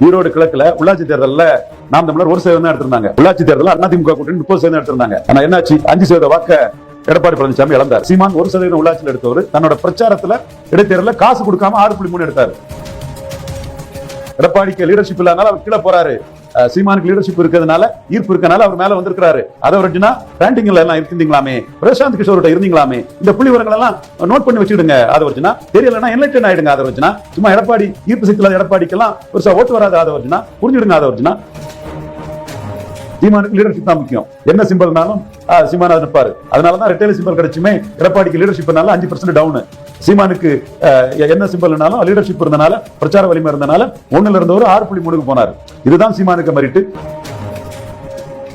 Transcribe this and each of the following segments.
ஈரோடு கிழக்குல உள்ளாட்சி தேர்தலில் நாம் தமிழர் 1% தான் எடுத்திருந்தாங்க. உள்ளாட்சி தேர்தலில் அதிமுக கூட்டணி 30% எடுத்திருந்தாங்க. ஆனா என்னாச்சு, 5% வாக்க எடப்பாடி பழனிசாமி இழந்தார். சீமான் 1% உள்ளாட்சியில் எடுத்தவர் தன்னோட பிரச்சாரத்துல இடைத்தேர்தலில் காசு கொடுக்காம 6.3 எடுத்தார். எடப்பாடிக்கு லீடர்ஷிப் இல்லாதனால அவர் கீழே போறாரு. சீமானுக்கு லீடர்ஷிப் இருக்கிறதுனால, ஈர்ப்பு இருக்கனால அவர் மேல வந்திருக்காரு. அதை வச்சுனா ரேண்டிங்ல எல்லாம் இருந்தீங்களாமே, பிரசாந்த் கிஷோர்கிட்ட இருந்தீங்களாமே, இந்த புள்ளி விவரங்கள் எல்லாம் நோட் பண்ணி வச்சுடுங்க. அதை வச்சுனா தெரியலன்னா என்லைட்டன் ஆயிடுங்க. அதை வச்சுனா சும்மா எடப்பாடி ஈர்ப்பு சக்தி எடப்பாடிக்கெல்லாம் பெருசா ஓட்டு வராது. அதை வச்சுனா புரிஞ்சுடுங்க. அதை வச்சுனா சீமானுக்கு லீடர்ஷிப் தான் முக்கியம். என்ன சிம்பிள்னாலும் சீமான் அதை நிற்பாரு. அதனாலதான் ரெட்டைல சிம்பிள் கிடைச்சுமே எடப்பாடிக்கு லீடர்ஷிப்னால 5% டவுன். சீமானுக்கு என்ன சிம்பிள்னாலும் லீடர்ஷிப் இருந்தனால, பிரச்சார வலிமை இருந்தனால 1ல இருந்தவர் 6.3 போனார். இதுதான் சீமானுக்கு மெரிட்.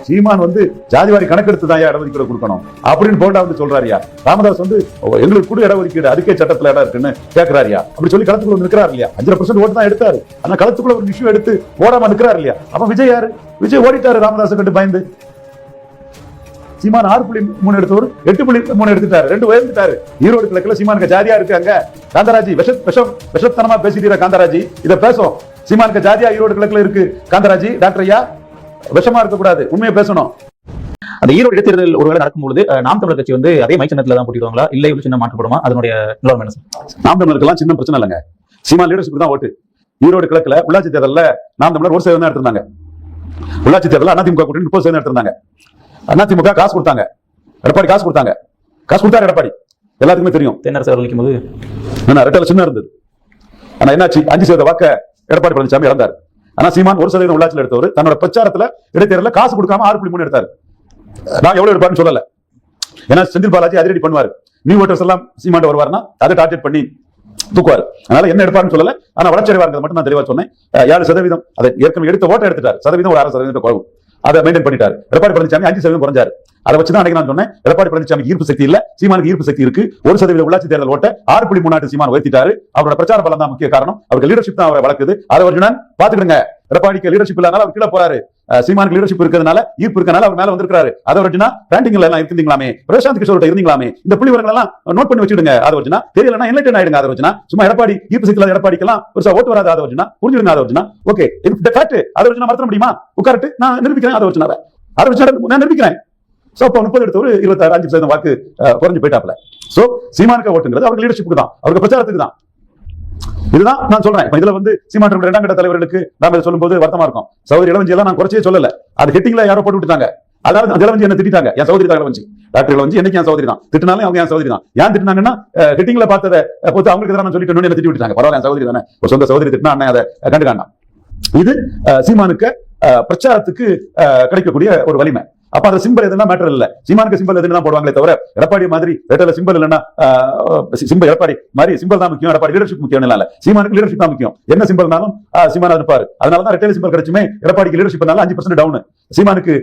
சீமான் ஜாதிவாரி கணக்கெடுத்து தான் இடஒதுக்கீடு கொடுக்கணும் அப்படின்னு போட்டா சொல்றாரியா. ராமதாஸ் எங்களுக்கு கூட இடஒதுக்கீடு அறிக்கை சட்டத்துல இடம் இருக்குன்னு கேட்கிறாரியா. அப்படி சொல்லி களத்துக்குள்ள நிற்கிறார் இல்லையா. 5% ஓட்டு தான் எடுத்தாரு. ஆனா களத்துக்குள்ள ஒரு இஷ்யூ எடுத்து ஓடாம நிற்கிறார் இல்லையா. அப்ப விஜய் யாரு? விஜய் ஓடிட்டாரு ராமதாஸ் கண்டு பயந்து. சீமான் 6.3 எடுத்தவர் 8.3 எடுத்துட்டாரு. 2 உயர்ந்துட்டாரு. ஈரோடு கிழக்குல சீமானுக்கு ஜாதியா இருக்கு. அங்க காந்தராஜி விஷத்தனமா பேசிட்டு காந்தராஜி இதை பேசும். சீமானுக்கு ஜாதியா ஈரோடு கிழக்குல இருக்கு. காந்தராஜி டாக்டர் ஐயா விஷமா இருக்க கூடாது, உண்மையை பேசணும். அந்த ஈரோடு இடைத்தேர்தல் ஒருவேளை நடக்கும்போது நாம் தமிழர் கட்சி அதே மை சின்னத்துல தான் போட்டிடுவாங்களா, இல்லை சின்ன மாற்றப்படுமா? அதனுடைய நிலவரம் என்ன? நாம் தமிழருக்கெல்லாம் சின்ன பிரச்சனை இல்லைங்க. சீமான் லீடர்ஷிப் தான் ஓட்டு. ஈரோடு கிழக்குல உள்ளாட்சி தேர்தலில் நாம் தமிழர் 1% தான் எடுத்திருந்தாங்க. உள்ளாட்சி தேர்தலில் அதிமுக கூட்டணி 30% எடுத்திருந்தாங்க. அதிமுக காசு கொடுத்தாங்க, எடப்பாடி காசு கொடுத்தாங்க. காசு கொடுத்தாரு எடப்பாடி, எல்லாத்துக்குமே தெரியும். தென்னரசு அவர்கள் நிற்கும் போது ரெட்டல சின்ன இருந்தது. ஆனா என்னாச்சு, 5% வாக்க எடப்பாடி பழனிசாமி இழந்தார். ஆனா சீமான் 1% உள்ளாட்சியில் எடுத்தவர் தன்னோட பிரச்சாரத்துல இடைத்தேர்தலில் காசு கொடுக்காம 6.3 எடுத்தார். நான் எவ்வளவு எடுப்பாருன்னு சொல்லல. ஏன்னா செந்தில் பாலாஜி அதிரடி பண்ணுவாரு. நியூ ஓட்டர்ஸ் எல்லாம் சீமான் வருவாருன்னா அதை டார்கெட் பண்ணி தூக்குவாரு. அதனால என்ன எடுப்பாருன்னு சொல்லல. ஆனா வளர்ச்சி அடைவார்கள் மட்டும் நான் தெளிவா சொன்னேன். 7% அதை ஏற்கனவே எடுத்த ஓட்ட எடுத்துட்டார். சதவீதம் ஒரு 6% குறைவு. அதை மெயின்டைன் பண்ணிட்டாரு. எடப்பாடி பழனிசாமி 5% குறைஞ்சாரு. அதை வச்சுதான் அன்னைக்கு நான் சொன்னேன், எடப்பாடி பழனிசாமி ஈர்ப்பு சக்தி இல்ல, சீமானுக்கு ஈர்ப்பு சக்தி இருக்கு. 1% உள்ளாட்சி தேர்தல் ஓட்ட 6.3 சீமான் உயர்த்திட்டாரு. அவரோட பிரச்சார பலம் தான் முக்கிய காரணம். அவருக்கு லீடர்ஷிப் தான் அவரை வளர்க்குது. அதை வச்சு பாத்துக்கிடுங்க. எடப்பாடிக்கு லீடர்ஷிப் இல்லாதனால அவர் கீழே போறாரு. சீமானுக்கு லீடர்ஷிப் இருக்கிறதுனால, ஈர்ப்பு இருக்கனால அவர் மேல வந்திருக்காரு. அதை வச்சுனா ரேண்டிங்ல எல்லாம் இருந்தீங்களாமே, பிரசாந்த் கிஷோர்கிட்ட இருந்தீங்களாமே, இந்த புள்ளி விவரங்கள் எல்லாம் நோட் பண்ணி வச்சுடுங்க. அதை வச்சுனா தெரியலன்னா என்லைட்டன் ஆயிடுங்க. அதை வச்சுனா சும்மா எடப்பாடி ஈர்ப்பு சக்தி எடப்பாடிக்கெல்லாம் பெருசா ஓட்டு வராது. அதை வச்சுனா புரிஞ்சுடுங்க. அதை வச்சுனா ஓகே, அதை வச்சுனா மறக்க முடியுமா? உட்காரட்டு நான் நிரூபிக்கிறேன். அதை வச்சுனா நான் நிரூபிக்கிறேன். சோ அப்ப 30 எடுத்தவர் 26 வாக்கு குறைஞ்சு போயிட்டாப்ல. சோ சீமானுக்கு ஓட்டுங்கிறது அவருக்கு லீடர்ஷிப்புக்கு தான், அவருக்கு பிரச்சாரத்துக்கு தான். இதுதான் நான் சொல்றேன். இதுல சீமான் 2ஆம் கட்ட தலைவர்களுக்கு நாம சொல்லும் போது வருத்தமா இருக்கும். சௌதரி இளவஞ்சி எல்லாம் நான் குறைச்சே சொல்லல. அது ஹெட்டிங்ல யாரோ போட்டு விட்டுட்டாங்க. அதாவது இளவஞ்சி என்ன திட்டாங்க, என் சௌதரி தான் இளவஞ்சி, டாக்டர் இளவஞ்சி என்னைக்கு என் சௌதரி தான். திட்டினாலும் அவங்க என் சௌதரி தான். ஏன் திட்டினாங்கன்னா ஹெட்டிங்ல பார்த்ததை பொறுத்து அவங்களுக்கு தான் சொல்லிட்டு என்ன திட்டி விட்டாங்க. பரவாயில்ல, என் சௌதரி தானே, ஒரு சொந்த சௌதரி திட்டினா அண்ணன் அதை கண்டுக்காண்டாம். இது சீமானுக்கு பிரச்சாரத்துக்கு கிடைக்கக்கூடிய ஒரு வலிமை. அப்ப அந்த சிம்பிள் எதுனா மேட்டர் இல்ல. சீமானுக்கு சிம்பிள் எதுன்னு தான் போடுவாங்களே தவிர, எடப்பாடி மாதிரி ரெட்டல சிம்பிள் இல்லைன்னா சிம்பிள் எடப்பாடி மாதிரி சிம்பிள் தான் முக்கியம், எடப்பாடி லீடர்ஷிப் முக்கியம் இல்ல. சீமானுக்கு லீடர்ஷிப் தான் முக்கியம். என்ன சிம்பிள்னாலும் சீமான் இருப்பாரு. அதனாலதான் ரெட்டல சிம்பிள் கிடைச்சுமே எடப்பாடிக்கு லீடர்ஷிப்னால 5% டவுன். சீமானுக்கு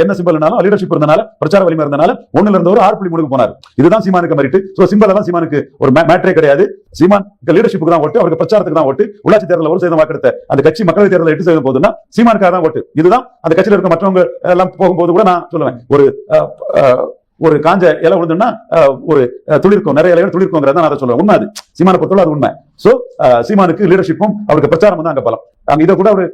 என்ன சிம்பிள்னாலும் லீடர்ஷிப் இருந்தனால, பிரச்சார வலிமை இருந்தனால 1ல இருந்தவர் 6.3 போனார். இதுதான் சீமானுக்கு மெரிட். சோ சிம்பிள் எல்லாம் சீமானுக்கு ஒரு மேட்டரே கிடையாது. சீமான் லீடர்ஷிப்புக்கு தான் ஓட்டு, அவருக்கு பிரச்சாரத்துக்கு தான் ஓட்டு. உள்ளாட்சி தேர்தலில் 1% வாக்கெடுத்த அந்த கட்சி மக்களவை தேர்தலில் 8% போதுன்னா சீமானுக்காக தான் ஓட்டு. இதுதான் அந்த கட்சியில் இருக்க மற்றவங்க எல்லாம் போகும்போது கூட நான் சொல்லுவேன், ஒரு காஞ்ச இலை விழுந்துன்னா ஒரு துளிர்க்கும், நிறைய இலைகள் துளிர்க்கும்ங்கிறத நான் அதை சொல்லுவேன். உண்மை அது. சீமானை பொறுத்தவரை அது உண்மை. சோ சீமானுக்கு லீடர்ஷிப்பும் அவருக்கு பிரச்சாரம் தான் அங்க பலம். அங்க இதை கூட ஒரு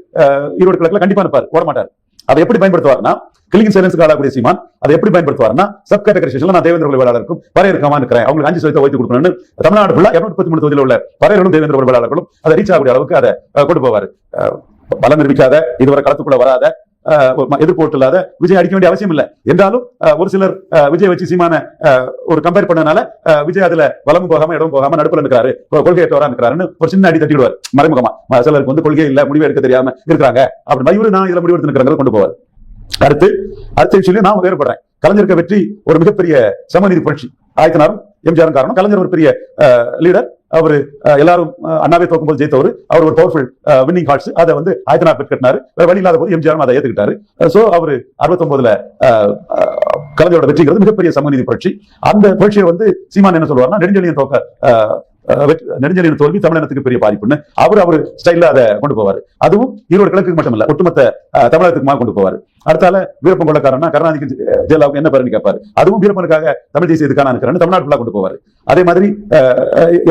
ஈரோடு கிழக்குல கண்டிப்பா இருப்பார், ஓட மாட்டார். அதை எப்படி பயன்படுத்துவார்னா, கிளிங் சைலன்ஸ்க்கு ஆளக்கூடிய சீமான் அதை எப்படி பயன்படுத்துவார்னா, சப் கேட்டகரைசேஷன்ல நான் தேவேந்திர வேளாளருக்கும் பறையருக்கமா இருக்கிறேன், அவங்களுக்கு 5% ஓய்த்து கொடுக்கணும்னு தமிழ்நாடு ஃபுல்லா 233 தொகுதியில் உள்ள பறையர்களும் தேவேந்திர வேளாளர்களும் அதை ரீச் ஆகக்கூடிய அளவுக்கு அதை கொண்டு போவார். பலம் நிரூபிக்காத, இதுவரை களத்துக்குள்ள வராத, எதிர்ப்பு இல்லாத விஜய் அடிக்க வேண்டிய அவசியம் இல்லை. என்றாலும் ஒரு சிலர் விஜய் வச்சு சீமான ஒரு கம்பேர் பண்ணனால விஜய் அதுல வலமும் போகாம இடமும் போகாம நடுப்புல இருக்கிறாரு, கொள்கையற்றவரா இருக்கிறாருன்னு ஒரு சின்ன அடி தட்டிடுவார் மறைமுகமா. சிலருக்கு கொள்கை இல்ல, முடிவு எடுக்க தெரியாம இருக்கிறாங்க அப்படின்னு இவரு நான் இதுல முடிவு எடுத்து கொண்டு போவார். அடுத்த சொல்லி நான் வேறுபடுறேன். கலைஞருக்கு வெற்றி ஒரு மிகப்பெரிய சமநீதி புரட்சி. ஆயத்தனாரும் எம்ஜிஆரும் காரணம். கலைஞர் ஒரு பெரிய லீடர். அவரு எல்லாரும் அண்ணாவே தோக்கும்போது ஜெயித்தவர். அவர் ஒரு பவர்ஃபுல் வின்னிங் ஹார்ட்ஸ். அதை ஆயத்தனார் பெற்று கட்டினாரு. வழி இல்லாத போது எம்ஜிஆரும் அதை ஏத்துக்கிட்டாரு. சோ அவரு 69ல கலைஞரோட வெற்றிங்கிறது மிகப்பெரிய சமநீதி புரட்சி. அந்த புரட்சியை சீமான் என்ன சொல்லுவார்னா, நெடுஞ்செழியன் தோல்வி தமிழகத்துக்கு பெரிய பாதிப்புன்னு அவர் ஸ்டைல்ல அதை கொண்டு போவார். அதுவும் ஈரோடு கிழக்கு மட்டும் இல்ல, ஒட்டுமொத்த தமிழகத்துக்கு கொண்டு போவார். அடுத்தால வீரப்பன் கொள்ளக்காரன்னா கருணாநிதிக்கு ஜெயலலிதாவுக்கு என்ன பேருன்னு கேட்பாரு. அதுவும் வீரப்பனுக்காக தமிழ் தேசிய இதுக்கான இருக்கிறான்னு தமிழ்நாடு ஃபுல்லா கொண்டு போவாரு. அதே மாதிரி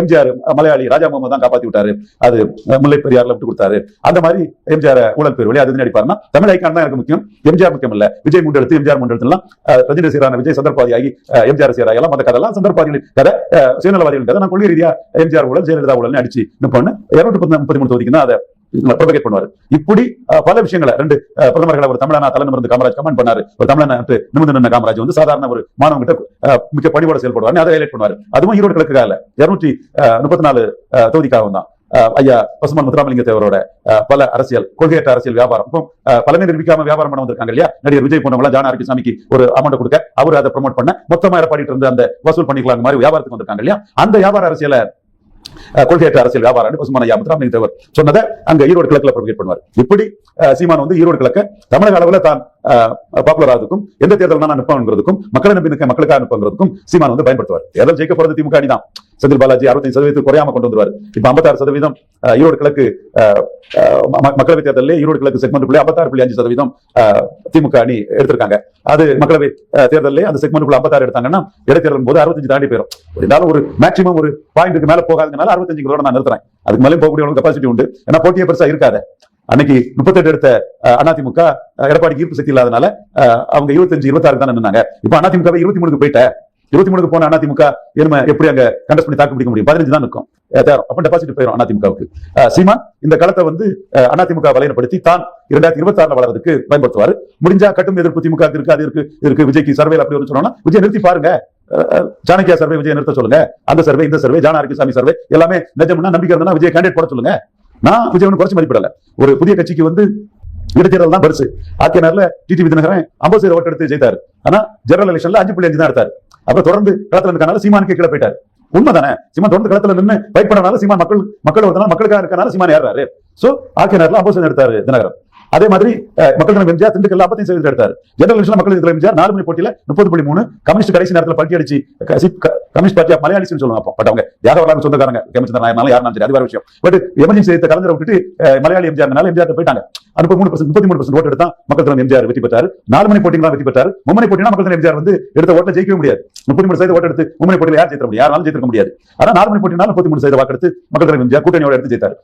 எம்ஜிஆர் மலையாளி ராஜா முகமது தான் காப்பாத்தி விட்டாரு, அது முல்லை பெரியார்ல விட்டு கொடுத்தாரு. அந்த மாதிரி எம்ஜிஆர் ஊழல் பேர் வழி அது நடிப்பாருன்னா தமிழ் ஐக்கான் தான் எனக்கு முக்கியம், எம்ஜிஆர் முக்கியம் இல்ல. விஜய் முண்டெடுத்து எம்ஜிஆர் முண்டெடுத்துலாம் ரஜினி சீரான விஜய் சந்தர்ப்பாதியாகி எம்ஜிஆர் சீராயெல்லாம் அந்த கதைலாம் சந்தர்ப்பாதிகளின் கதை, சுயநலவாதிகளின் கதை. நான் கொள்கை ரீதியா எம்ஜிஆர் ஊழல் ஜெயலலிதா ஊழல் அடிச்சு நிப்போன்னு 233 தொகுதிக்குன்னா அதை ப்ரொபகேட் பண்ணுவாரு. இப்படி பல விஷயங்களை ரெண்டு பிரதமர்களை ஒரு தமிழனா தலைநிமிர்ந்து காமராஜ் கமெண்ட் பண்ணாரு, ஒரு தமிழனை நிமிர்ந்து நின்ற காமராஜ் வந்து சாதாரண ஒரு மாணவன் கிட்ட மிக பணிவோட செயல்படுவார், அதை ஹைலைட் பண்ணுவாரு. அதுவும் ஈரோடு கிழக்குக்காக இல்ல, 234 தொகுதிக்காகவும் தான். ஐயா பசுமன் முத்துராமலிங்க தேவரோட பல அரசியல் கொள்கையற்ற அரசியல் வியாபாரம், இப்போ பலமே நிரூபிக்காம வியாபாரம் பண்ண வந்திருக்காங்க இல்லையா, நடிகர் விஜய் போன்றவங்க ஜான ஆரோக்கியசாமிக்கு ஒரு அமௌண்ட் கொடுக்க அவர் அதை ப்ரொமோட் பண்ண மொத்தமா ஏற்பாடிட்டு இருந்து அந்த வசூல் பண்ணிக்கலாம் மாதிரி வியாபாரத்துக்கு வந்திருக்காங்க இல்லையா. அந்த வியாபார அரசியல கொள்கையற்ற அரசியல் வியாபாரம் பசுமான ஐயா முத்துராமலிங்க தேவர் சொன்னதை அங்க ஈரோடு கிழக்குல ப்ரொபகேட் பண்ணுவார். இப்படி சீமான் வந்து ஈரோடு கிழக்க தமிழக அளவுல தான் பாப்புலர் ஆகுதுக்கும் எந்த தேர்தல் நான் அனுப்புங்கிறதுக்கும் மக்களை நம்பி நிற்க மக்களுக்காக அனுப்புங்கிறதுக்கும் சீமான் வந்து பயன்படுத்துவார். தேர்தல் ஜெயிக்க போறது திமுக அணி தான். செந்தில் பாலாஜி 65% குறையாம கொண்டு வந்துருவார். இப்ப 56% ஈரோடு கிழக்கு மக்களவை தேர்தலில் ஈரோடு கிழக்கு செக்மெண்ட்டுக்குள்ளே 56.5% திமுக அணி எடுத்திருக்காங்க. அது மக்களவை தேர்தலில் அந்த செக்மெண்ட்டுக்குள்ள 56 எடுத்தாங்கன்னா இடைத்தேர்தல் போது 65 தாண்டி போயிடும். இருந்தாலும் ஒரு மேக்சிமம் ஒரு பாயிண்ட்டுக்கு மேல போகாதனால 65 நான் நிறுத்துறேன். அதுக்கு மேலே போகக்கூடிய கெப்பாசிட்டி உண்டு. ஏன்னா போட்டியே பெருசா இருக்காது. அன்னைக்கு 38 எடுத்த அதிமுக எடப்பாடிக்கு ஈர்ப்பு சக்தி இல்லாதனால அவங்க 25, 26 தான் நின்னாங்க. இப்ப அதிமுக 23 போயிட்ட 23 போன அதிமுக எப்படி அங்க கண்டஸ்ட் பண்ணி தாக்கு பிடிக்க முடியும்? 15 தான் இருக்கும். அப்ப டெபாசிட் போயிடும் அதிமுகவுக்கு. சீமான் இந்த களத்தை வந்து அதிமுக வலையப்படுத்தி தான் 2026 வளர்றதுக்கு பயன்படுத்துவாரு. முடிஞ்சா கட்டும் எதிர்ப்பு திமுக இருக்கு, அது இருக்கு விஜய்க்கு சர்வே அப்படி ஒரு சொன்னா விஜய் நிறுத்தி பாருங்க, சாணக்கியா சர்வே விஜய் நிறுத்த சொல்லுங்க, அந்த சர்வே இந்த சர்வே ஜான ஆரோக்கியசாமி சர்வே எல்லாமே நிஜம்னா நம்பிக்கை இருந்தா விஜய் கேண்டிடேட் போட சொல்லுங்க. நான் விஜய் குறைச்சு மதிப்பிடல. ஒரு புதிய கட்சிக்கு வந்து இடைத்தேர்தல் தான் பெருசு. ஆர்கேஆர்ல டிடிவி தினகரன் 50% ஓட்டு எடுத்து ஜெயித்தாரு. ஆனா ஜெனரல் எலெக்ஷன்ல 5.5 தான் எடுத்தாரு. அப்புறம் தொடர்ந்து களத்துல இருக்கனால சீமானுக்கு கீழே போயிட்டாரு. உண்மைதானே? சீமான் தொடர்ந்து களத்துல நின்று ஃபைட் பண்ணனால சீமான் மக்கள் மக்களுக்காக இருக்கனால சீமான் ஏறாரு. சோ ஆர்கேஆர்ல 50% எடுத்தாரு தினகரன். அதே மாதிரி மக்கள் தலைவர் எம்ஜிஆர் திண்டுக்கல்ல 55% எடுத்தாரு. ஜெனரல் எலெக்ஷன்ல மக்கள் தலைவர் எம்ஜிஆர் 4 மணி போட்டியில 30.3, கம்யூனிஸ்ட் கடைசி நேரத்தில் பல்டி அடிச்சு கம்யூனிஸ்ட் பார்ட்டி ஆஃப் மலையாளிஸ் சொல்லுவாங்க. அப்போ பட் அவங்க தியாகவரலாறு சொந்தக்காரங்க, கேமச்சந்திரன் நாயர்னால யாரும் சரி, அது வேற விஷயம். பட் எமர்ஜென்சி கலைஞரை விட்டுட்டு மலையாளி எம்ஜிஆர் போயிட்டாங்க. 33% ஓட்டு எடுத்தா மக்கள் தலைவர் எம்ஜிஆர் வெற்றி பெற்றாரு. 4 மணி போட்டிங்களா வெற்றி பெற்றாரு. மும்மணி போட்டினா மக்கள் தலைவர் எம்ஜிஆர் வந்து எடுத்த ஓட்டை ஜெயிக்கவே முடியாது. 33% ஓட்டு எடுத்து மும்மணி போட்டியில யார் ஜெயிக்க முடியும்? யாராலும் ஜெயிக்க முடியாது. ஆனா 4 மணி போட்டினா 33% வாக்கெடுத்து மக்கள் தலைவர் எம்ஜிஆர் கூட்டணியோட எடுத்து ஜெயித்தார்.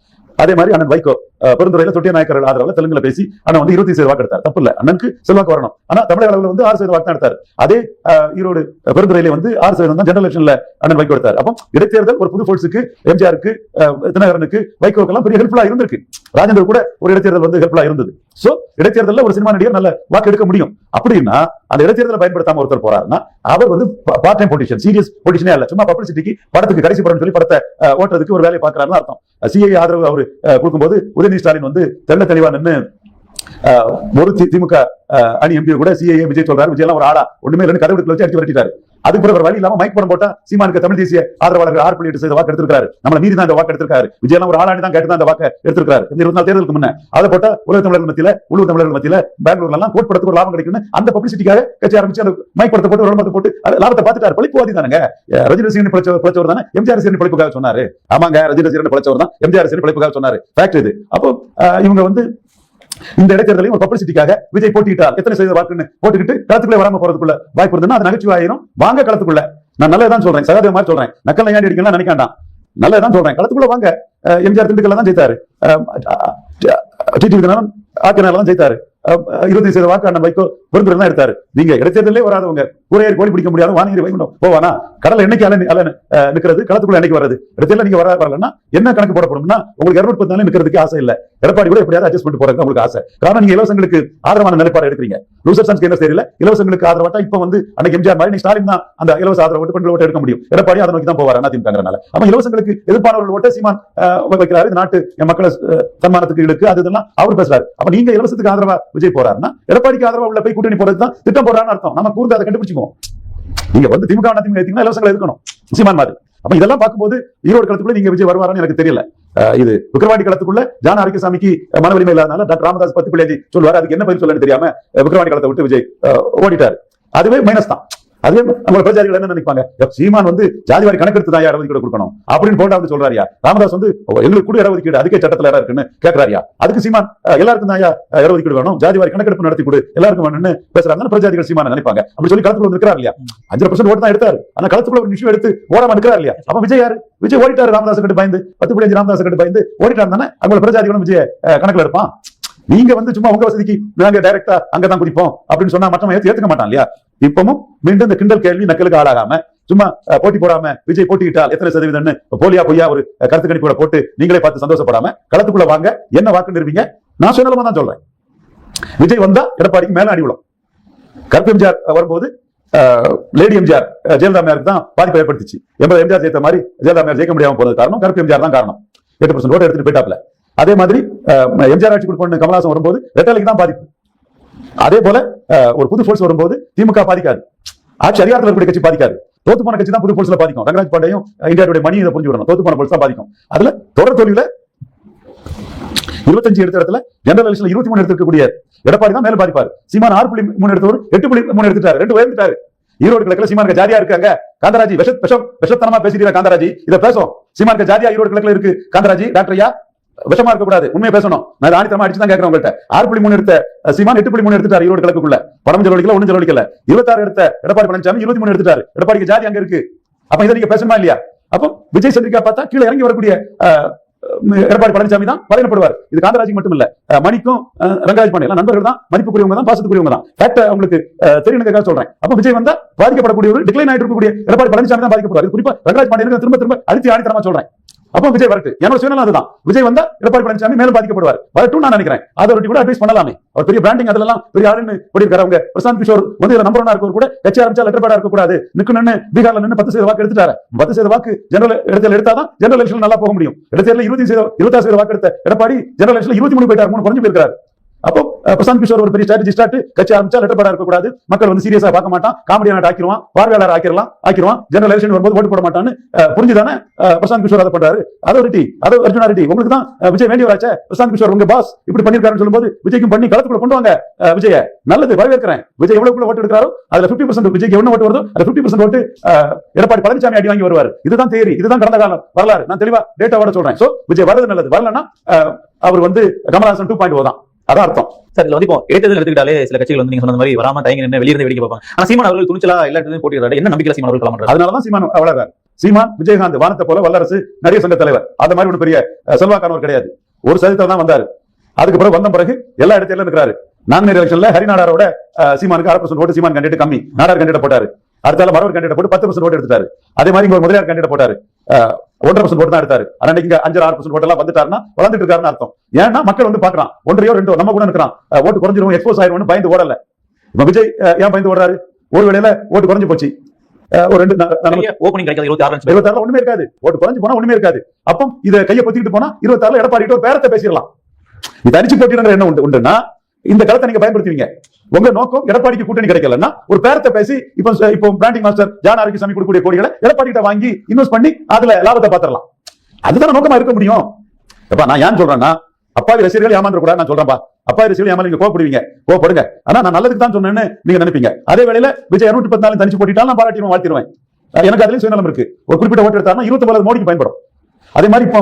அதே மாதிரி அண்ணன் வைகோ பெருந்துறையில தொட்டிய நாயக்கர்கள் ஆதரவுல தெலுங்குல பேசி அண்ணன் வந்து 20% வாக்கு எடுத்தார். தப்பு இல்ல, அண்ணனுக்கு செல்வாக்கு வரணும். ஆனா தமிழக அளவுல வந்து 6% வாக்கு தான் எடுத்தார். அதே ஈரோடு பெருந்துறையில வந்து 6% தான் ஜெனரல் எலெக்ஷன்ல அண்ணன் வைகோ எடுத்தார். அப்போ இடைத்தேர்தல் ஒரு புது போர்ஸுக்கு எம்ஜிஆருக்கு தினகரனுக்கு வைகோக்கெல்லாம் பெரிய ஹெல்ப்ஃபுல்லா இருந்திருக்கு. ராஜேந்தர் கூட ஒரு இடைத்தேர்தல் வந்து ஹெல்ப்ஃபுல்லா இருந்தது. சோ இடைத்தேர்தல்ல ஒரு சினிமா நடிகர் நல்ல வாக்கு எடுக்க முடியும். அப்படின்னா அந்த இடைத்தேர்தலை பயன்படுத்தாம ஒருத்தர் போறாருன்னா அவர் வந்து பார்ட் டைம் பொலிட்டிஷியன், சீரியஸ் பொலிட்டிஷியனே இல்ல, சும்மா பப்ளிசிட்டிக்கு படத்துக்கு கடைசி படம் சொல்லி படத்தை ஓட்டுறதுக்கு ஒரு வேலையை பார்க்கறாருன்னு அர்த்தம். சிஐ ஆதரவு அவர் கொடுக்கும்போது உதயநிதி ஸ்டாலின் வந்து தெளிவா நின்று ஒரு திமுக அணி எம்பி கூட சிஐஏ விஜய் சொல்றாரு, விஜய் எல்லாம் ஒரு ஆளா ஒண்ணுமே இல்லைன்னு கதவுக்குள்ள வச்சு அடிச்சு வரட்டிட்டாரு. அதுக்கு பிறகு வழி இல்லாம மைக் படம் போட்டா சீமானுக்கு தமிழ் தேசிய ஆதரவாளர்கள் 6.8% வாக்கு எடுத்திருக்காரு. நம்மள மீறி தான் இந்த வாக்கு எடுத்திருக்காரு. விஜய் எல்லாம் ஒரு ஆளாண்டி தான் கேட்டு தான் இந்த வாக்கு எடுத்திருக்காரு. இந்த 24 தேர்தலுக்கு முன்ன அதை போட்டா உலக தமிழர்கள் மத்தியில உள்ளூர் தமிழர்கள் மத்தியில பெங்களூர்ல எல்லாம் கோட் படத்துக்கு ஒரு லாபம் கிடைக்குன்னு அந்த பப்ளிசிட்டிக்காக கட்சி ஆரம்பிச்சு அந்த மைக் படத்தை போட்டு விளம்பரத்தை போட்டு லாபத்தை பார்த்துட்டாரு. பழிப்புவாதி தானுங்க. ரஜினி ரசிகன் பிழைச்சவர் தானே எம்ஜிஆர் ரசிகன் பழிப்புக்காக சொன்னாரு. ஆமாங்க, ரஜினி ரசிகன் பிழைச்சவர் தான் எம்ஜிஆர் ரசிகன் பழிப்புக்காக சொன்னாரு. ஃபேக்ட் இது. அப்போ இவங்க வந்து இந்த இடைத்தேர்தலையும் ஒரு பப்ளிசிட்டிக்காக விஜய் போட்டிட்டார் எத்தனை சதவீத வாக்குன்னு போட்டுக்கிட்டு களத்துக்குள்ள வராம போறதுக்குள்ள வாய்ப்பு இருந்ததுன்னா அது நகைச்சுவாயிரும். வாங்க களத்துக்குள்ள. நான் நல்லதான் சொல்றேன், சகாதேவ மாதிரி சொல்றேன், நக்கல் நையாண்டி அடிக்கலாம் நினைக்காண்டாம். நல்லதான் சொல்றேன், களத்துக்குள்ள வாங்க. எம்ஜிஆர் திண்டுக்கல்ல தான் ஜெயித்தாரு, டிடிவி தினகரன் ஆர்கேஆர்ல தான் ஜெயித்தாரு. 20% வாக்கு அண்ணன் வைகோ பெருந்துறை தான் எடுத்தாரு. நீங்க இடைத்தேர்தலே வராதவங்க கூரையேறி கோழி பிடிக்க முடியாது வானகிரி வைகுண்டம் போவானா? கடல் என்னைக்கு அல நிக்கிறது, களத்துக்குள்ள என்னைக்கு வர்றது? இடைத்தேர்தல் நீங்க வரலன்னா என்ன கணக்கு போடப்படும்னா உங்களுக்கு 210 நாள் நிக்கிறதுக்கு ஆசை இல்ல. எடப்பாடி கூட எப்படியாவது அட்ஜஸ்ட் பண்ணி போறதுக்கு உங்களுக்கு ஆசை. காரணம் நீங்க இலவசங்களுக்கு ஆதரவான நிலைப்பாடு எடுக்கிறீங்க. லூசர் சன்ஸ் என்ன தெரியல, இலவசங்களுக்கு ஆதரவாட்டா இப்ப வந்து அன்னைக்கு எம்ஜிஆர் மாதிரி ஸ்டாலின் தான் அந்த இலவச ஆதரவு ஓட்டு பெண்கள் ஓட்டு எடுக்க முடியும். எடப்பாடி அதை நோக்கி தான் போவார் அதிமுகங்கறனால. அப்ப இலவசங்களுக்கு எதிர்ப்பானவர்கள் ஓட்ட சீமான் வைக்கிறாரு. இந்த நாட்டு மக்கள் சன்மானத்துக்கு இழுக்கு அது இதெல்லாம் அவர் பேசுறாரு. அப்ப நீங்க இலவசத்துக்கு ஆதரவா விஜய் போறாருன்னா எடப்பாடிக்கு ஆதரவா உள்ள போய் கூட்டணி போறது தான் திட்டம் போறான்னு அர்த்தம். நம்ம கூர்ந்து அதை கண்டுபிடிச்சுக்குவோம். நீங்க வந்து திமுக அதிமுக எடுத்தீங்கன்னா இலவசங்களை இருக்கணும் சீமான் மாதிரி. அப்ப இதெல்லாம் பார்க்கும்போது ஈரோடு களத்துக்குள்ள நீங்க விஜய் வருவாரான்னு எனக்கு தெரியல. இது விக்கிரவாண்டி களத்துக்குள்ள ஜான ஆரோக்கியசாமிக்கு மன வலிமை இல்லாதனால டாக்டர் ராமதாஸ் 10 பிள்ளைஜி சொல்லுவாரு. அதுக்கு என்ன பதில் சொல்லன்னு தெரியாம விக்கிரவாண்டி களத்தை விட்டு விஜய் ஓடிட்டாரு. அதுவே மைனஸ் தான். அதே நம்ம பிரஜாதிகள் என்ன நினைப்பாங்க, சீமான் வந்து ஜாதிவாரி கணக்கெடுத்து தான் இடஒதுக்கீடு கொடுக்கணும் அப்படின்னு போட்டா வந்து சொல்றாரியா. ராமதாஸ் வந்து எங்களுக்கு கூட இடஒதுக்கீடு அதுக்கே சட்டத்துல இடம் இருக்குன்னு கேட்கிறாரியா. அதுக்கு சீமான் எல்லாருக்கும் தான் இடஒதுக்கீடு வேணும், ஜாதிவாரி கணக்கெடுப்பு நடத்தி கொடு எல்லாருக்கும் வேணும்னு பேசுறாங்க. பிரஜாதிகள் சீமான நினைப்பாங்க. அப்படி சொல்லி களத்துக்குள்ள வந்து இருக்கிறார் இல்லையா. 5% ஓட்டு தான் எடுத்தாரு, ஆனா களத்துக்குள்ள ஒரு இஷ்யூ எடுத்து ஓடாம இருக்கிறார் இல்லையா. அப்ப விஜய் யாரு? விஜய் ஓடிட்டாரு ராமதாஸ் கிட்ட பயந்து, 10.5 ராமதாஸ் கிட்ட பயந்து ஓடிட்டாரு தானே. அவங்கள பிரஜாதிகளும் விஜய் கணக்குல இருப்பான். நீங்க வந்து சும்மா உங்க வசதிக்கு நாங்க டைரக்டா அங்கதான் குதிப்போம் அப்படின்னு சொன்னா மட்டும் ஏத்துக்க மாட்டான் இல்லையா. இப்பவும் மீண்டும் இந்த கிண்டல் கேள்வி நக்கலுக்கு ஆளாகாம சும்மா போட்டி போடாம விஜய் போட்டியிட்டால் எத்தனை சதவீதம்னு போலியா பொய்யா ஒரு கருத்து கணிப்போட போட்டு நீங்களே பார்த்து சந்தோஷப்படாம களத்துக்குள்ள வாங்க, என்ன வாக்கு நிறுவீங்க. நான் சுயநலமா தான் சொல்றேன். விஜய் வந்தா எடப்பாடிக்கு மேல அடி விடும். கருப்பு எம்ஜிஆர் வரும்போது லேடி எம்ஜிஆர் ஜெயலலிதா அம்மையாருக்கு தான் பாதிப்பை ஏற்படுத்திச்சு. எம்ஜிஆர் ஜெயித்த மாதிரி ஜெயலலிதா அம்மையார் ஜெயிக்க முடியாம போனது காரணம் கருப்பு எம்ஜிஆர் தான் காரணம். 8% ஓட்டு எடுத்துட்டு போயிட்டாப்ல. அதே மாதிரி எம்ஜிஆர் ஆட்சி கொடுப்போம் கமலஹாசன் வரும்போது ரெட்டலைக்கு தான் பாதிப்பு. அதே போல ஒரு புது போர்ஸ் வரும்போது திமுக பாதிக்காது, ஆட்சி அதிகாரத்தில் இருக்கக்கூடிய கட்சி பாதிக்காது. தோத்து போன கட்சி தான் புது போர்ஸ்ல பாதிக்கும். ரங்கராஜ் பாண்டையும் இந்தியாவுடைய மணி இதை புரிஞ்சு விடணும். தோத்து போன போர்ஸ் தான் பாதிக்கும். அதுல தொடர் தோல்வியில 25 எடுத்த இடத்துல ஜெனரல் எலெக்ஷன்ல 23 எடுத்துக்கூடிய எடப்பாடி தான் மேல பாதிப்பாரு. சீமான் 6.3 எடுத்தவர் 8.3 எடுத்துட்டாரு, 2 உயர்ந்துட்டாரு. ஈரோடு கிழக்குல சீமானுக்கு ஜாதியா இருக்காங்க. காந்தராஜி விஷத்தனமா பேசிட்டு காந்தராஜி இதை பேசும். சீமானுக்கு ஜாதியா ஈரோடு கிழக்குல இருக்கு. காந்தராஜி டாக்டர் ஐயா விஷமா இருக்க கூடாது, உண்மையை பேசணும். நான் ஆணித்தரமா அடிச்சு தான் கேட்கிறேன் உங்கள்கிட்ட. 6.3 எடுத்த சீமான் 8.3 எடுத்துட்டாரு ஈரோடு கிழக்குள்ள. பணம் செலவழிக்கல, ஒண்ணும் செலவழிக்கல. 26 எடுத்த எடப்பாடி பழனிசாமி 23 எடுத்துட்டாரு. எடப்பாடிக்கு ஜாதி அங்க இருக்கு. அப்ப இதை நீங்க பேசணுமா இல்லையா? அப்போ விஜய் சந்திரிகா பார்த்தா கீழே இறங்கி வரக்கூடிய எடப்பாடி பழனிசாமி தான் பலனப்படுவார். இது காந்தராஜுக்கு மட்டும் இல்ல, மணிக்கும் ரங்கராஜ் பாண்டிய நண்பர்கள் தான், மதிப்புக்குரியவங்க தான், பாசத்துக்குரியவங்க தான். உங்களுக்கு தெரியுங்க சொல்றேன். அப்ப விஜய் வந்தா பாதிக்கப்படக்கூடிய ஒரு டிக்ளைன் ஆயிட்டு இருக்கக்கூடிய எடப்பாடி பழனிசாமி தான் பாதிக்கப்படுவார். குறிப்பா ரங்கராஜ் பாண்டியனுக்கு திரும்ப அழுத்தி ஆணித்தரமா சொல்றேன். அப்போ விஜய் வரட்டு. என்னோட சுயநலம் அதுதான். விஜய் வந்தா எடப்பாடி பழனிசாமி மேலும் பாதிக்கப்படுவார். வரட்டும் நான் நினைக்கிறேன். அதோட கூட அட்வைஸ் பண்ணலாமே. அவர் பெரிய பிராண்டிங் அதெல்லாம் பெரிய ஆளுன்னு போயிருக்காரு. பிரசாந்த் கிஷோர் வந்து நம்பர் 1 இருக்கவர் கூட கட்சி ஆரம்பிச்சா லெட்டர் பேடா இருக்க கூடாது. நிக்கணும்னு பீகார்ல நின்று 10% வாக்கு எடுத்துட்டாரு. 10% வாக்கு ஜெனரல் இடத்துல எடுத்தாதான் ஜெனரல் எலெக்ஷன் நல்லா போக முடியும். இடத்துல 26% வாக்கு எடுத்த எடப்பாடி ஜெனரல் எலெக்ஷன் 23 போயிட்டார். 3 குறைஞ்சு போயிருக்காரு. அப்போ பிரசாந்த் கிஷோர் ஒரு பெரிய ஸ்ட்ராட்டஜி ஸ்டார்ட் கட்சி ஆரம்பிச்சா லெட்டர் பேடா இருக்க கூடாது. மக்கள் வந்து சீரியஸா பார்க்க மாட்டான், காமெடியான ஆக்கிடுவான், பார்வையாளர் ஆக்கிடுவான். ஜெனரல் எலெக்ஷன் வரும்போது ஓட்டு போட மாட்டான்னு புரிஞ்சுதானே பிரசாந்த் கிஷோர் அதை பண்றாரு. அது அர்ஜுனா ரெட்டி உங்களுக்கு தான் விஜய் வேண்டியவராச்சே. பிரசாந்த் கிஷோர் உங்க பாஸ் இப்படி பண்ணிருக்காருன்னு சொல்லும்போது விஜய்க்கும் பண்ணி களத்துக்குள்ள கொண்டு வாங்க. விஜய் நல்லது, வரவேற்கிறேன். விஜய் எவ்வளவு ஓட்டு எடுக்கிறாரோ அதுல 50% விஜய்க்கு என்ன ஓட்டு வருதோ அதுல 50% ஓட்டு எடப்பாடி பழனிசாமி அடி வாங்கி வருவார். இதுதான் தேரி, இதுதான் கடந்த காலம் வரலாறு. நான் தெளிவா டேட்டாவோட சொல்றேன். சோ விஜய் வரது நல்லது, வரலன்னா அவர் வந்து கமலஹாசன் 2.0 தான். அதான் அர்த்தம். சார் இதுல வந்து இப்போ இடைத்தேர்தல் எடுத்துக்கிட்டாலே சில கட்சிகள் வந்து நீங்க சொன்ன மாதிரி வராம தயங்கி நின்று வெளியிருந்து வேடிக்கை பார்ப்பாங்க. ஆனா சீமான் அவர்கள் துணிச்சலா எல்லா இடத்துலயும் போட்டியிடுறாரு. என்ன நம்பிக்கை சீமான் அவர்கள் கிளம்புறாரு? அதனாலதான் சீமான் வளர்றாரு. சீமான் விஜயகாந்த் வானத்தை போல வல்லரசு நடிகர் சங்க தலைவர் அந்த மாதிரி ஒரு பெரிய செல்வாக்கானவர் கிடையாது. 1% தான் வந்தாரு. அதுக்கு பிறகு வந்த பிறகு எல்லா இடத்துல இருக்கிறாரு. நாங்குநேரி எலெக்ஷன்ல ஹரிநாடாரோட சீமானுக்கு 6% ஓட்டு சீமான் கேண்டிடேட் கம்மி. நாடார் கேண்டிடேட் போட்டாரு. அடுத்தால மரவர் கேண்டிடேட் போட்டு 10% ஓட்டு எடுத்தாரு. அதே மாதிரி இங்க ஒரு முதலியார் கேண்டிடேட் போட்டாரு. 1.5% ஓட்டு தான் எடுத்தாரு. ஆனா இங்க 5-6% ஓட்டு எல்லாம் வந்துட்டாருன்னா வளர்ந்துட்டு இருக்காருன்னு அர்த்தம். ஏன்னா மக்கள் வந்து பாக்குறான் 1-2 நம்ம கூட இருக்கிறான், ஓட்டு குறைஞ்சிரும், எக்ஸ்போஸ் ஆயிரும் பயந்து ஓடல. இப்ப விஜய் ஏன் பயந்து ஓடுறாரு? ஒரு வேளையில ஓட்டு குறைஞ்சு போச்சு. ஒரு 2 ஓப்பனிங் கிடைக்காது. 26 ஒண்ணுமே இருக்காது. ஓட்டு குறைஞ்சு போனா ஒண்ணுமே இருக்காது. அப்போ இதை கையை பொத்திட்டு போனா 26 எடப்பாடி ஒரு பேரத்தை பேசிடலாம். இது அரிச்சு போட்டிடுற என்ன உண்டுன்னா இந்த களத்தை நீங்க பயன்படுத்துவீங்க. உங்க நோக்கம் எடப்பாடிக்கு கூட்டணி கிடைக்கலன்னா ஒரு பேரத்தை பேசி இப்போ பிராண்டிங் மாஸ்டர் ஜான் ஆரோக்கியசாமி கொடுக்கக்கூடிய கோடிகளை எடப்பாடி கிட்ட வாங்கி இன்வெஸ்ட் பண்ணி அதுல லாபத்தை பாத்திரலாம். அதுதான் நோக்கமா இருக்க முடியும். நான் ஏன் சொல்றேன்னா அப்பாவி ரசிகர்கள் ஏமாந்துட கூடாது. நான் சொல்றேன்பா, அப்பாவி ரசிகர்கள் ஏமாந்து நீங்க கோவப்படுவீங்க, கோவப்படுங்க. ஆனா நான் நல்லதுக்கு தான் சொன்னேன்னு நீங்க நினைப்பீங்க. அதே வேளையில விஜய் 214 தனிச்சு போட்டிட்டாலும் நான் பாராட்டிடுவேன், வாழ்த்திடுவேன். எனக்கு அதுலயும் சுயநலம் இருக்கு. ஒரு குறிப்பிட்ட ஓட்டு எடுத்தாருன்னா 29 மோடிக்கு பயன்படும். அதே மாதிரி இப்போ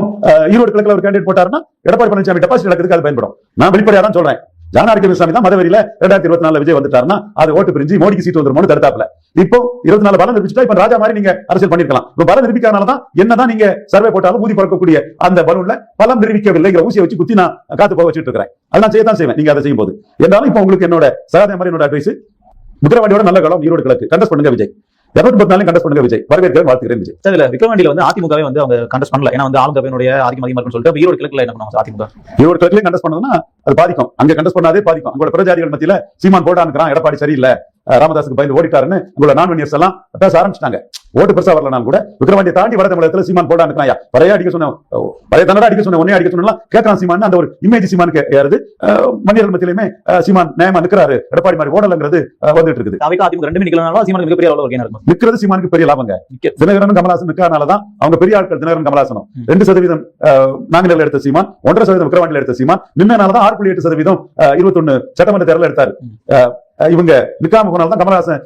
ஈரோடு கிழக்குல ஒரு கேண்டிடேட் போட்டாருன்னா எடப்பாடி பழனிசாமி டெபாசிட் இழக்கிறதுக்கு அது பயன்படும். நான் வெளிப்படையா தான் சொல்றேன். ஜான் ஆரோக்கியசாமி தான் மதவெறியில 2024 விஜய் வந்துட்டாருன்னா அது ஓட்டு பிரிஞ்சு மோடிக்கு சீட்டு வந்துருமோன்னு தடுத்தாப்ல. இப்போ 24 பலம் நிரூபிச்சுட்டா இப்ப ராஜா மாதிரி நீங்க அரசியல் பண்ணிருக்கலாம். இப்ப பலம் நிரூபிக்காதனாலதான் என்னதான் நீங்க சர்வே போட்டாலும் ஊதி பறக்கக்கூடிய அந்த பலூன்ல பலம் நிரூபிக்கவில்லைங்கிற ஊசியை வச்சு குத்தி நான் காத்து போக வச்சுட்டு இருக்கிறேன். அது நான் செய்யத்தான் செய்வேன் நீங்க அதை செய்யும் போது. இருந்தாலும் இப்ப உங்களுக்கு என்னோட சகாதே மாதிரி என்னோட அட்வைஸ், விக்கிரவாண்டியோட நல்ல காலம் ஈரோடு கிழக்கு கண்டஸ்ட் பண்ணுங்க விஜய். 214 கண்டஸ்ட் பண்ணுங்க விஜய். வரவேற்கிறேன், வாழ்த்துக்கிறேன் விஜய். இதுல விக்கிரவாண்டியில வந்து அதிமுகவே வந்து அவங்க கண்டஸ்ட் பண்ணல. ஏன்னா வந்து ஆளுங்கட்சியினுடைய ஆதிக்கம் அதிகமா இருக்குன்னு சொல்லிட்டு ஈரோடு கிழக்குல என்ன பண்ணுவாங்க அதிமுக? ஈரோடு கிழக்குலயும் கண்டஸ்ட் பண்ணதுன்னா அது பாதிக்கும். அங்க கண்டஸ்ட் பண்ணாதே பாதிக்கும். அங்களோட பிரஜாதிகள் மத்தியில சீமான் போடானுக்கிறான், எடப்பாடி சரியில்லை, ராமதாஸுக்கு பயந்து ஓடிட்டாருன்னு உங்களோட நான்வெனியர்ஸ் எல்லாம் பேச ஆரம்பிச்சிட்டாங்க. ஓட்டு பெருசா வரலனாலும் கூட விக்கிரவாண்டியை தாண்டி வட தமிழகத்துல சீமான் போடானுக்கிறான், பழைய அடிக்க சொன்ன பழைய தன்னடா அடிக்க சொன்ன ஒன்னே அடிக்க சொன்னா கேட்கறான் சீமான். அந்த ஒரு இமேஜ் சீமானுக்கு ஏறுது. மனிதர்கள் மத்தியிலுமே சீமான் நியாயமா நிக்கிறாரு, எடப்பாடி மாதிரி ஓடலங்கிறது வந்துட்டு இருக்குது. நிக்கிறது சீமானுக்கு பெரிய லாபங்க. தினகரன் கமலஹாசன் நிக்கிறதுனாலதான் அவங்க பெரிய ஆட்கள். தினகரன் கமலஹாசனும் 2% நாங்குநேரில் எடுத்த சீமான், 1.5% விக்கிரவாண்டியில் எடுத்த சீமான் நின்னனாலதான் 6.8% 21 சட்டமன்ற தேர்தல் எடுத்தாரு. இவங்க நிக்காம போனால்தான் கமலஹாசன்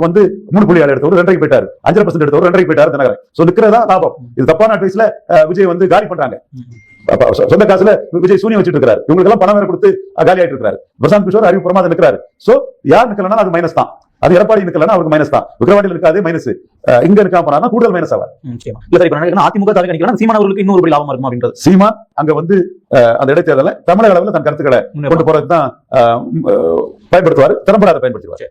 வந்து 3.7 எடுத்தவர் 2.5 போயிட்டாரு, 5% எடுத்தவர் 2.5 போயிட்டாரு தினகரன். சோ நிக்கிறதா லாபம். இது தப்பான அட்வைஸ்ல விஜய் வந்து காலி பண்றாங்க. சொந்த காசுல விஜய் சூனியம் வச்சுட்டு இருக்காரு. இவங்களுக்கு எல்லாம் பணம் வேற கொடுத்து காலி ஆயிட்டு இருக்காரு. பிரசாந்த் கிஷோர் அறிவுபூர்வமா அதை நிக்கிறாரு. சோ யார் நிக்கலன்னா அது மைனஸ் தான். அது எடப்பாடி நிக்கலன்னா அவருக்கு மைனஸ் தான். விக்கிரவாண்டியில் இருக்காது மைனஸ், இங்க நிக்காம போனா கூடுதல் மைனஸ் ஆவார். அதிமுக தலைவர் சீமான் அவர்களுக்கு இன்னொரு லாபம் இருக்கும் அப்படின்றது. சீமான் அங்க வந்து அந்த இடைத்தேர்தல தமிழக அளவில் தன் கருத்துக்களை கொண்டு போறதுக்கு தான் பயன்படுத்துவார். திறம்பட அதை பயன்படுத்துவார்.